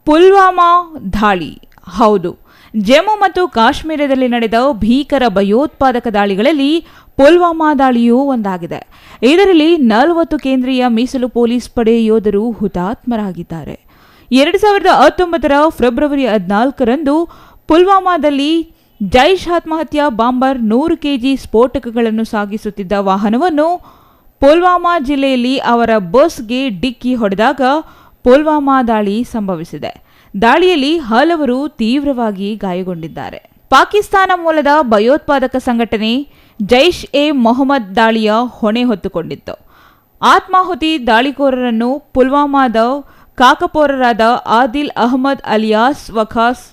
ಪುಲ್ವಾಮಾ ದಾಳಿ. ಹೌದು, ಜಮ್ಮು ಮತ್ತು ಕಾಶ್ಮೀರದಲ್ಲಿ ನಡೆದ ಭೀಕರ ಭಯೋತ್ಪಾದಕ ದಾಳಿಗಳಲ್ಲಿ ಪುಲ್ವಾಮಾ ದಾಳಿಯೂ ಒಂದಾಗಿದೆ. ಇದರಲ್ಲಿ 40 ಕೇಂದ್ರೀಯ ಮೀಸಲು ಪೊಲೀಸ್ ಪಡೆ ಯೋಧರು ಹುತಾತ್ಮರಾಗಿದ್ದಾರೆ. 2019 ಫೆಬ್ರವರಿ 14ರಂದು ಪುಲ್ವಾಮಾದಲ್ಲಿ ಜೈಷ್ ಆತ್ಮಹತ್ಯಾ ಬಾಂಬರ್ 100 ಕೆಜಿ ಸ್ಫೋಟಕಗಳನ್ನು ಸಾಗಿಸುತ್ತಿದ್ದ ವಾಹನವನ್ನು ಪುಲ್ವಾಮಾ ಜಿಲ್ಲೆಯಲ್ಲಿ ಅವರ ಬಸ್ಗೆ ಡಿಕ್ಕಿ ಹೊಡೆದಾಗ ಪುಲ್ವಾಮಾ ದಾಳಿ ಸಂಭವಿಸಿದೆ. ದಾಳಿಯಲ್ಲಿ ಹಲವರು ತೀವ್ರವಾಗಿ ಗಾಯಗೊಂಡಿದ್ದಾರೆ. ಪಾಕಿಸ್ತಾನ ಮೂಲದ ಭಯೋತ್ಪಾದಕ ಸಂಘಟನೆ ಜೈಷ್ ಎ ಮೊಹಮ್ಮದ್ ದಾಳಿಯ ಹೊಣೆ ಹೊತ್ತುಕೊಂಡಿತ್ತು. ಆತ್ಮಾಹುತಿ ದಾಳಿಕೋರರನ್ನು ಪುಲ್ವಾಮಾದ ಕಾಕಪೋರರಾದ ಆದಿಲ್ ಅಹಮದ್ ಅಲಿಯಾಸ್ ವಖಾಸ್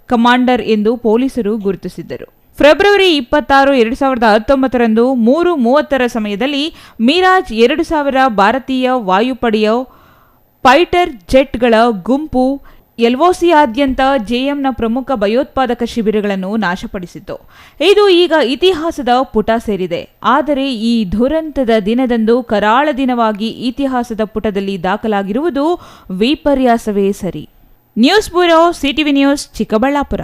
ಕಮಾಂಡರ್ ಎಂದು ಪೊಲೀಸರು ಗುರುತಿಸಿದ್ದರು. ಫೆಬ್ರವರಿ 26, 2019ರಂದು 3:30 ಸಮಯದಲ್ಲಿ ಮಿರಾಜ್ 2000 ಭಾರತೀಯ ವಾಯುಪಡೆಯ ಫೈಟರ್ ಜೆಟ್ಗಳ ಗುಂಪು ಎಲ್ಒಸಿಯಾದ್ಯಂತ ಜೆಎಂನ ಪ್ರಮುಖ ಭಯೋತ್ಪಾದಕ ಶಿಬಿರಗಳನ್ನು ನಾಶಪಡಿಸಿತು. ಇದು ಈಗ ಇತಿಹಾಸದ ಪುಟ ಸೇರಿದೆ. ಆದರೆ ಈ ದುರಂತದ ದಿನದಂದು ಕರಾಳ ದಿನವಾಗಿ ಇತಿಹಾಸದ ಪುಟದಲ್ಲಿ ದಾಖಲಾಗಿರುವುದು ವಿಪರ್ಯಾಸವೇ ಸರಿ. News bureau, CTV news, Chikkaballapur.